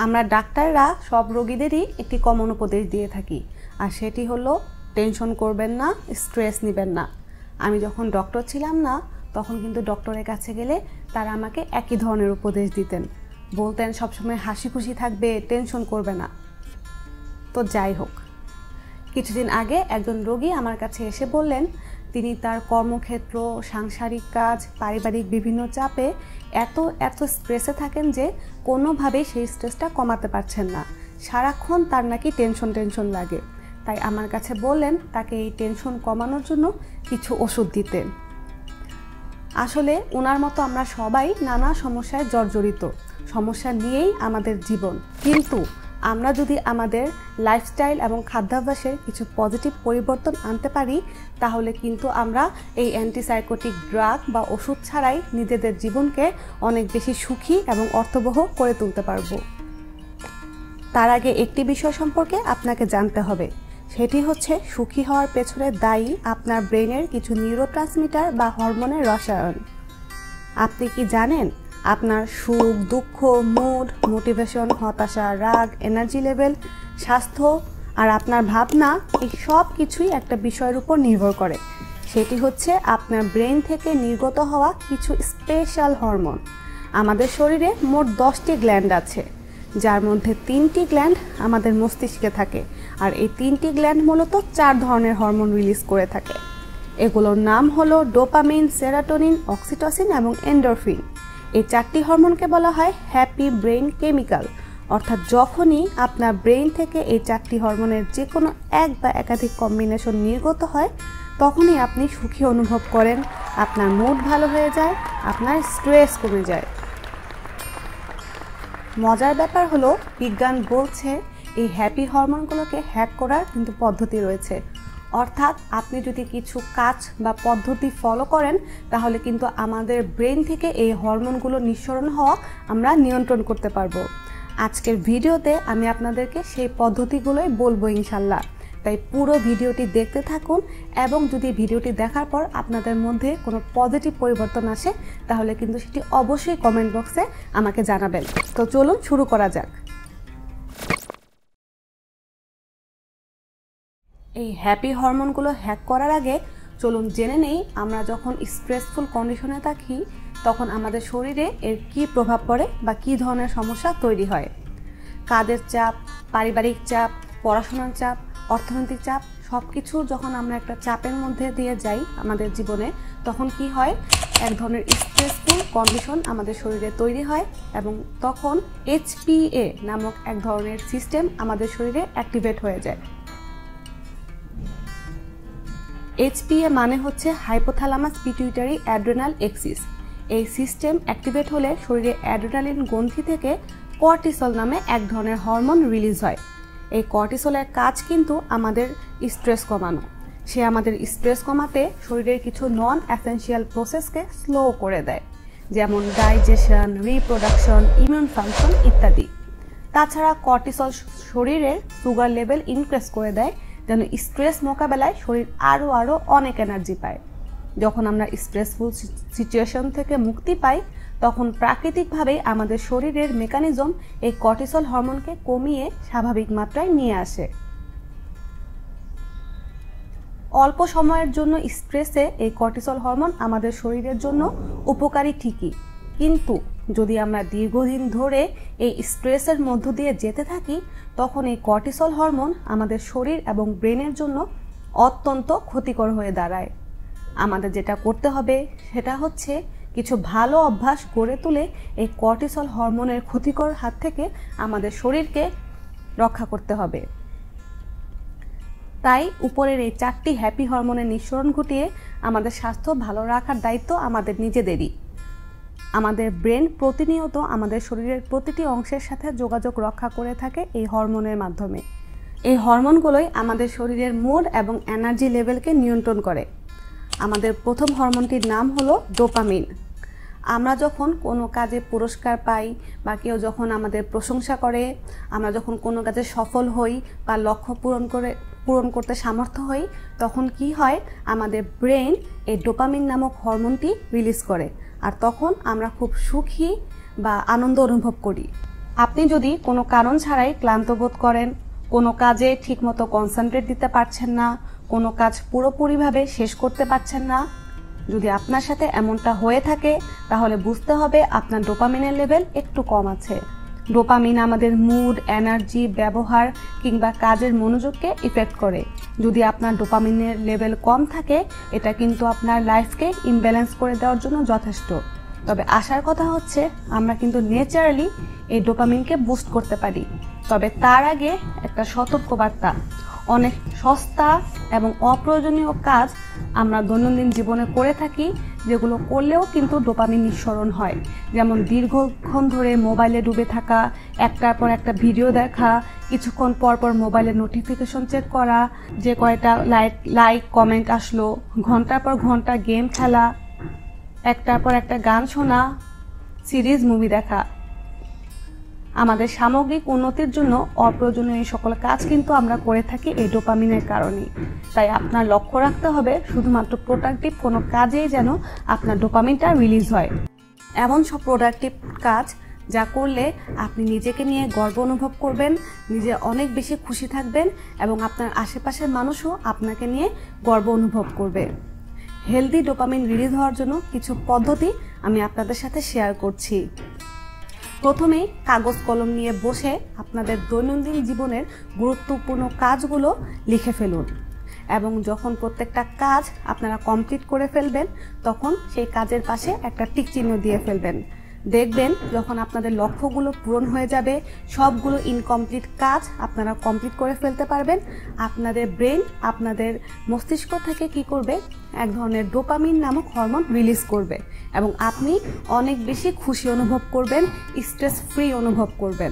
আমরা ডাক্তাররা সব রোগীদেরই একটি কমন উপদেশ দিয়ে থাকি, আর সেটি হলো টেনশন করবেন না, স্ট্রেস নেবেন না। আমি যখন ডক্টর ছিলাম না তখন কিন্তু ডক্টরের কাছে গেলে তারা আমাকে একই ধরনের উপদেশ দিতেন, বলতেন সবসময় হাসি খুশি থাকবে, টেনশন করবে না। তো যাই হোক, কিছুদিন আগে একজন রোগী আমার কাছে এসে বললেন তিনি তার কর্মক্ষেত্র, সাংসারিক কাজ, পারিবারিক বিভিন্ন চাপে এত স্ট্রেসে থাকেন যে কোনোভাবেই সেই স্ট্রেসটা কমাতে পারছেন না। সারাক্ষণ তার নাকি টেনশন লাগে। তাই আমার কাছে বললেন তাকে এই টেনশন কমানোর জন্য কিছু ওষুধ দিতে। আসলে ওনার মতো আমরা সবাই নানা সমস্যায় জর্জরিত, সমস্যা নিয়েই আমাদের জীবন। কিন্তু আমরা যদি আমাদের লাইফস্টাইল এবং খাদ্যাভ্যাসের কিছু পজিটিভ পরিবর্তন আনতে পারি, তাহলে কিন্তু আমরা এই অ্যান্টিসাইকোটিক ড্রাগ বা ওষুধ ছাড়াই নিজেদের জীবনকে অনেক বেশি সুখী এবং অর্থবহ করে তুলতে পারবো। তার আগে একটি বিষয় সম্পর্কে আপনাকে জানতে হবে, সেটি হচ্ছে সুখী হওয়ার পেছনে দায়ী আপনার ব্রেনের কিছু নিউরোট্রান্সমিটার বা হরমোনের রসায়ন। আপনি কি জানেন আপনার সুখ, দুঃখ, মুড, মোটিভেশন, হতাশা, রাগ, এনার্জি লেভেল, স্বাস্থ্য আর আপনার ভাবনা, এই সব কিছুই একটা বিষয়ের উপর নির্ভর করে। সেটি হচ্ছে আপনার ব্রেন থেকে নির্গত হওয়া কিছু স্পেশাল হরমোন। আমাদের শরীরে মোট 10টি গ্ল্যান্ড আছে, যার মধ্যে 3টি গ্ল্যান্ড আমাদের মস্তিষ্কে থাকে, আর এই 3টি গ্ল্যান্ড মূলত 4 ধরনের হরমোন রিলিজ করে থাকে। এগুলোর নাম হলো ডোপামিন, সেরাটোনিন, অক্সিটোসিন এবং এন্ডোরফিন। এই 4টি হরমোনকে বলা হয় হ্যাপি ব্রেইন কেমিক্যাল। অর্থাৎ যখনই আপনার ব্রেইন থেকে এই 4টি হরমোনের যে কোনো এক বা একাধিক কম্বিনেশন নির্গত হয়, তখনই আপনি সুখী অনুভব করেন, আপনার মুড ভালো হয়ে যায়, আপনার স্ট্রেস কমে যায়। মজার ব্যাপার হলো বিজ্ঞান বলছে এই হ্যাপি হরমোনগুলোকে হ্যাক করার কিন্তু পদ্ধতি রয়েছে। অর্থাৎ আপনি যদি কিছু কাজ বা পদ্ধতি ফলো করেন, তাহলে কিন্তু আমাদের ব্রেন থেকে এই হরমোনগুলো নিঃসরণ হওয়া আমরা নিয়ন্ত্রণ করতে পারবো। আজকের ভিডিওতে আমি আপনাদেরকে সেই পদ্ধতিগুলোই বলবো ইনশাল্লাহ। তাই পুরো ভিডিওটি দেখতে থাকুন, এবং যদি ভিডিওটি দেখার পর আপনাদের মধ্যে কোনো পজিটিভ পরিবর্তন আসে, তাহলে কিন্তু সেটি অবশ্যই কমেন্ট বক্সে আমাকে জানাবেন। তো চলুন শুরু করা যাক। এই হ্যাপি হরমোনগুলো হ্যাক করার আগে চলুন জেনে নেই আমরা যখন স্ট্রেসফুল কন্ডিশনে থাকি তখন আমাদের শরীরে এর কী প্রভাব পড়ে বা কী ধরনের সমস্যা তৈরি হয়। কাজের চাপ, পারিবারিক চাপ, পড়াশোনার চাপ, অর্থনৈতিক চাপ, সব কিছু যখন আমরা একটা চাপের মধ্যে দিয়ে যাই আমাদের জীবনে, তখন কি হয়, এক ধরনের স্ট্রেসফুল কন্ডিশন আমাদের শরীরে তৈরি হয়, এবং তখন HPA নামক এক ধরনের সিস্টেম আমাদের শরীরে অ্যাক্টিভেট হয়ে যায়। HPA মানে হচ্ছে হাইপোথ্যালামাস পিটুইটারি অ্যাড্রেনাল এক্সিস। এই সিস্টেম অ্যাক্টিভেট হলে শরীরে অ্যাড্রেনালিন গ্রন্থি থেকে কর্টিসল নামে এক ধরনের হরমোন রিলিজ হয়। এই কর্টিসলের কাজ কিন্তু আমাদের স্ট্রেস কমানো। সে আমাদের স্ট্রেস কমাতে শরীরের কিছু নন অ্যাসেনশিয়াল প্রসেসকে স্লো করে দেয়, যেমন ডাইজেশন, রিপ্রোডাকশন, ইমিউন ফাংশন ইত্যাদি। তাছাড়া কর্টিসল শরীরের সুগার লেভেল ইনক্রিজ করে দেয়, যেন স্ট্রেস মোকাবেলায় শরীর আরও অনেক এনার্জি পায়। যখন আমরা স্ট্রেসফুল সিচুয়েশন থেকে মুক্তি পাই, তখন প্রাকৃতিকভাবেই আমাদের শরীরের মেকানিজম এই কর্টিসল হরমোনকে কমিয়ে স্বাভাবিক মাত্রায় নিয়ে আসে। অল্প সময়ের জন্য স্ট্রেসে এই কর্টিসল হরমোন আমাদের শরীরের জন্য উপকারী ঠিকই, কিন্তু যদি আমরা দীর্ঘদিন ধরে এই স্ট্রেসের মধ্য দিয়ে যেতে থাকি, তখন এই কর্টিসল হরমোন আমাদের শরীর এবং ব্রেনের জন্য অত্যন্ত ক্ষতিকর হয়ে দাঁড়ায়। আমাদের যেটা করতে হবে সেটা হচ্ছে কিছু ভালো অভ্যাস গড়ে তুলে এই কর্টিসল হরমোনের ক্ষতিকর হাত থেকে আমাদের শরীরকে রক্ষা করতে হবে। তাই উপরের এই 4টি হ্যাপি হরমোনের নিঃসরণ ঘটিয়ে আমাদের স্বাস্থ্য ভালো রাখার দায়িত্ব আমাদের নিজেদেরই। আমাদের ব্রেন প্রতিনিয়ত আমাদের শরীরের প্রতিটি অংশের সাথে যোগাযোগ রক্ষা করে থাকে এই হরমোনের মাধ্যমে। এই হরমোনগুলোই আমাদের শরীরের মুড এবং এনার্জি লেভেলকে নিয়ন্ত্রণ করে। আমাদের প্রথম হরমোনটির নাম হলো ডোপামিন। আমরা যখন কোনো কাজে পুরস্কার পাই বা কেউ যখন আমাদের প্রশংসা করে, আমরা যখন কোনো কাজে সফল হই বা লক্ষ্য পূরণ করতে সামর্থ্য হই, তখন কি হয়, আমাদের ব্রেন এই ডোপামিন নামক হরমোনটি রিলিজ করে, আর তখন আমরা খুব সুখী বা আনন্দ অনুভব করি। আপনি যদি কোনো কারণ ছাড়াই ক্লান্ত বোধ করেন, কোনো কাজে ঠিকমতো কনসেন্ট্রেট দিতে পারছেন না, কোনো কাজ পুরোপুরিভাবে শেষ করতে পারছেন না, যদি আপনার সাথে এমনটা হয়ে থাকে তাহলে বুঝতে হবে আপনার ডোপামিনের লেভেল একটু কম আছে। ডোপামিন আমাদের মুড, এনার্জি, ব্যবহার কিংবা কাজের মনোযোগকে ইফেক্ট করে। যদি আপনার ডোপামিনের লেভেল কম থাকে, এটা কিন্তু আপনার লাইফকে ইমব্যালেন্স করে দেওয়ার জন্য যথেষ্ট। তবে আসার কথা হচ্ছে আমরা কিন্তু ন্যাচারালি এই ডোপামিনকে বুস্ট করতে পারি। তবে তার আগে একটা সতর্কবার্তা, অনেক সস্তা এবং অপ্রয়োজনীয় কাজ আমরা দৈনন্দিন জীবনে করে থাকি, যেগুলো করলেও কিন্তু ডোপামিন নিঃসরণ হয়। যেমন দীর্ঘক্ষণ ধরে মোবাইলে ডুবে থাকা, একটার পর একটা ভিডিও দেখা, কিছুক্ষণ পর পর মোবাইলের নোটিফিকেশন চেক করা, যে কয়টা লাইক কমেন্ট আসলো, ঘন্টার পর ঘন্টা গেম খেলা, একটার পর একটা গান শোনা, সিরিজ মুভি দেখা। আমাদের সামগ্রিক উন্নতির জন্য অপ্রয়োজনীয় এই সকল কাজ কিন্তু আমরা করে থাকি এই ডোপামিনের কারণেই। তাই আপনার লক্ষ্য রাখতে হবে শুধুমাত্র প্রোডাক্টিভ কোনো কাজেই যেন আপনার ডোপামিনটা রিলিজ হয়। এমন সব প্রোডাক্টিভ কাজ যা করলে আপনি নিজেকে নিয়ে গর্ব অনুভব করবেন, নিজে অনেক বেশি খুশি থাকবেন এবং আপনার আশেপাশের মানুষও আপনাকে নিয়ে গর্ব অনুভব করবে। হেলদি ডোপামিন রিলিজ হওয়ার জন্য কিছু পদ্ধতি আমি আপনাদের সাথে শেয়ার করছি। প্রথমেই কাগজ কলম নিয়ে বসে আপনাদের দৈনন্দিন জীবনের গুরুত্বপূর্ণ কাজগুলো লিখে ফেলুন এবং যখন প্রত্যেকটা কাজ আপনারা কমপ্লিট করে ফেলবেন তখন সেই কাজের পাশে একটা টিক চিহ্ন দিয়ে ফেলবেন। দেখবেন যখন আপনাদের লক্ষ্যগুলো পূরণ হয়ে যাবে, সবগুলো ইনকমপ্লিট কাজ আপনারা কমপ্লিট করে ফেলতে পারবেন, আপনাদের ব্রেন, আপনাদের মস্তিষ্ক থেকে কি করবে, এক ধরনের ডোপামিন নামক হরমোন রিলিজ করবে এবং আপনি অনেক বেশি খুশি অনুভব করবেন, স্ট্রেস ফ্রি অনুভব করবেন।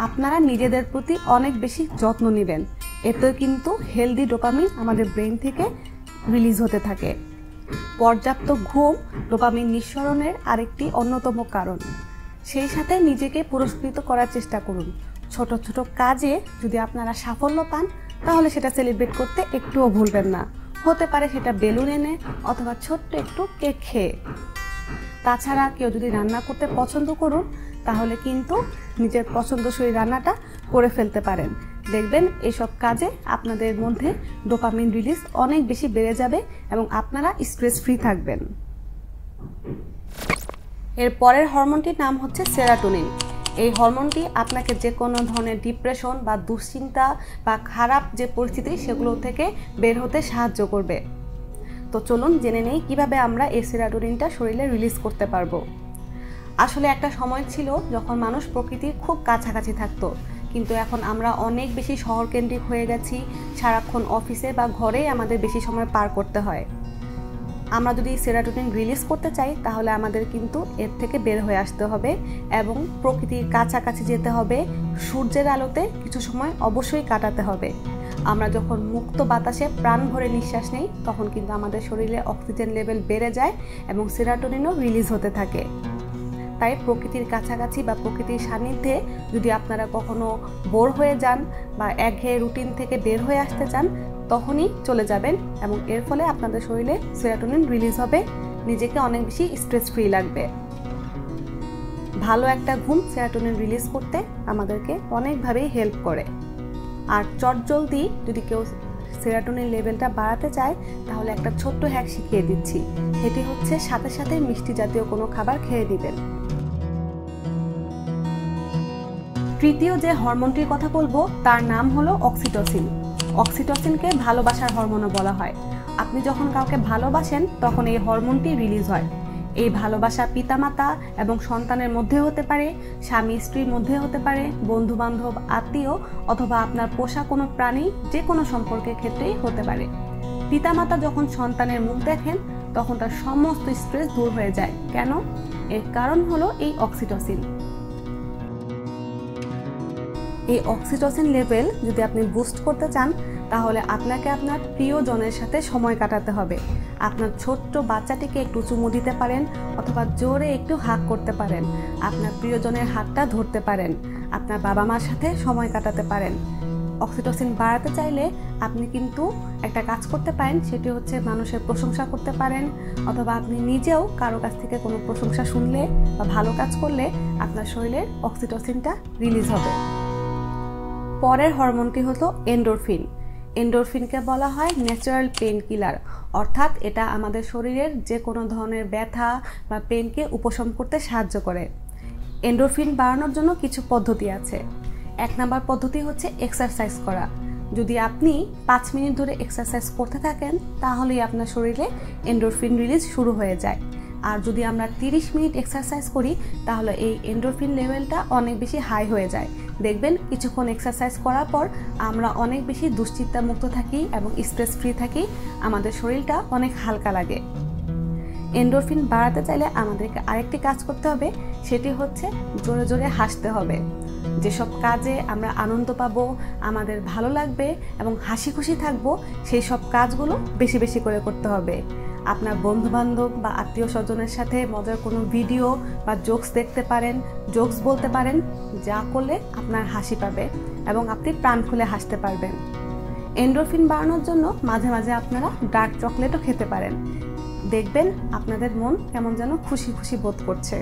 আপনারা নিজেদের প্রতি অনেক বেশি যত্ন নেবেন, এতে কিন্তু হেলদি ডোপামিন আমাদের ব্রেন থেকে রিলিজ হতে থাকে। পর্যাপ্ত ঘুম ডোপামিন নিঃসরণের আরেকটি অন্যতম কারণ। সেই সাথে নিজেকে পুরস্কৃত করার চেষ্টা করুন। ছোট ছোট কাজে যদি আপনারা সাফল্য পান তাহলে সেটা সেলিব্রেট করতে একটুও ভুলবেন না। হতে পারে সেটা বেলুন এনে অথবা ছোট্ট একটু কেক খেয়ে। তাছাড়া কেউ যদি রান্না করতে পছন্দ করুন তাহলে কিন্তু নিজের পছন্দসই রান্নাটা করে ফেলতে পারেন। দেখবেন এইসব কাজে আপনাদের মধ্যে ডোপামিন রিলিজ অনেক বেশি বেড়ে যাবে এবং আপনারা স্ট্রেস ফ্রি থাকবেন। এর পরের হরমোনটির নাম হচ্ছে সেরাটোনিন। এই হরমোনটি আপনাকে যে কোনো ধরনের ডিপ্রেশন বা দুশ্চিন্তা বা খারাপ যে পরিস্থিতি সেগুলো থেকে বের হতে সাহায্য করবে। তো চলুন জেনে নেই কিভাবে আমরা এই সেরাটোনিনটা শরীরে রিলিজ করতে পারবো। আসলে একটা সময় ছিল যখন মানুষ প্রকৃতির খুব কাছাকাছি থাকতো, কিন্তু এখন আমরা অনেক বেশি শহরকেন্দ্রিক হয়ে গেছি। সারাক্ষণ অফিসে বা ঘরেই আমাদের বেশি সময় পার করতে হয়। আমরা যদি সেরাটোনিন রিলিজ করতে চাই তাহলে আমাদের কিন্তু এর থেকে বের হয়ে আসতে হবে এবং প্রকৃতির কাছাকাছি যেতে হবে। সূর্যের আলোতে কিছু সময় অবশ্যই কাটাতে হবে। আমরা যখন মুক্ত বাতাসে প্রাণ ভরে নিঃশ্বাস নেই তখন কিন্তু আমাদের শরীরে অক্সিজেন লেভেল বেড়ে যায় এবং সেরাটোনিনও রিলিজ হতে থাকে। তাই প্রকৃতির কাছাকাছি বা প্রকৃতির সান্নিধ্যে যদি আপনারা কখনো বোর হয়ে যান বা একঘেয়ে রুটিন থেকে বের হয়ে আসতে চান তখনই চলে যাবেন এবং এর ফলে আপনাদের শরীরে সেরাটোনিন রিলিজ হবে, নিজেকে অনেক বেশি স্ট্রেস ফ্রি লাগবে। ভালো একটা ঘুম সেরাটোনিন রিলিজ করতে আমাদেরকে অনেকভাবেই হেল্প করে। আর চটজলদি যদি কেউ সেরাটোনিন লেভেলটা বাড়াতে চায় তাহলে একটা ছোট্ট হ্যাক শিখিয়ে দিচ্ছি। সেটি হচ্ছে সাথে সাথে মিষ্টি জাতীয় কোনো খাবার খেয়ে দিবেন। তৃতীয় যে হরমোনটির কথা বলবো তার নাম হলো অক্সিটোসিন। অক্সিটোসিনকে ভালোবাসার হরমোনও বলা হয়। আপনি যখন কাউকে ভালোবাসেন তখন এই হরমোনটি রিলিজ হয়। এই ভালোবাসা পিতামাতা এবং সন্তানের মধ্যে হতে পারে, স্বামী স্ত্রীর মধ্যে হতে পারে, বন্ধু বান্ধব, আত্মীয় অথবা আপনার পোষা কোনো প্রাণী, যে কোনো সম্পর্কের ক্ষেত্রেই হতে পারে। পিতামাতা যখন সন্তানের মুখ দেখেন তখন তার সমস্ত স্ট্রেস দূর হয়ে যায়। কেন? এর কারণ হলো এই অক্সিটোসিন। এই অক্সিটোসিন লেভেল যদি আপনি বুস্ট করতে চান তাহলে আপনাকে আপনার প্রিয়জনের সাথে সময় কাটাতে হবে। আপনার ছোট্ট বাচ্চাটিকে একটু চুমু দিতে পারেন অথবা জোরে একটু হাগ করতে পারেন, আপনার প্রিয়জনের হাতটা ধরতে পারেন, আপনার বাবা মার সাথে সময় কাটাতে পারেন। অক্সিটোসিন বাড়াতে চাইলে আপনি কিন্তু একটা কাজ করতে পারেন, সেটি হচ্ছে মানুষের প্রশংসা করতে পারেন, অথবা আপনি নিজেও কারো কাছ থেকে কোনো প্রশংসা শুনলে বা ভালো কাজ করলে আপনার শরীরের অক্সিটোসিনটা রিলিজ হবে। পরের হরমোনটি হলো এন্ডোরফিন। এন্ডোরফিনকে বলা হয় ন্যাচারাল পেন কিলার, অর্থাৎ এটা আমাদের শরীরের যে কোনো ধরনের ব্যথা বা পেনকে উপশম করতে সাহায্য করে। এন্ডোরফিন বাড়ানোর জন্য কিছু পদ্ধতি আছে। 1 নম্বর পদ্ধতি হচ্ছে এক্সারসাইজ করা। যদি আপনি 5 মিনিট ধরে এক্সারসাইজ করতে থাকেন তাহলেই আপনার শরীরে এন্ডোরফিন রিলিজ শুরু হয়ে যায়। আর যদি আমরা 30 মিনিট এক্সারসাইজ করি তাহলে এই এন্ডোরফিন লেভেলটা অনেক বেশি হাই হয়ে যায়। দেখবেন কিছুক্ষণ এক্সারসাইজ করার পর আমরা অনেক বেশি দুশ্চিন্তামুক্ত থাকি এবং স্ট্রেস ফ্রি থাকি, আমাদের শরীরটা অনেক হালকা লাগে। এন্ডোরফিন বাড়াতে চাইলে আমাদেরকে আরেকটি কাজ করতে হবে, সেটি হচ্ছে জোরে জোরে হাসতে হবে। যেসব কাজে আমরা আনন্দ পাবো, আমাদের ভালো লাগবে এবং হাসি খুশি থাকবো, সেই সব কাজগুলো বেশি বেশি করে করতে হবে। আপনার বন্ধুবান্ধব বা আত্মীয় স্বজনের সাথে মজার কোনো ভিডিও বা জোকস দেখতে পারেন, জোকস বলতে পারেন, যা করলে আপনার হাসি পাবে এবং আপনি প্রাণ খুলে হাসতে পারবেন। এন্ডোরফিন বাড়ানোর জন্য মাঝে মাঝে আপনারা ডার্ক চকলেটও খেতে পারেন, দেখবেন আপনাদের মন কেমন যেন খুশি খুশি বোধ করছে।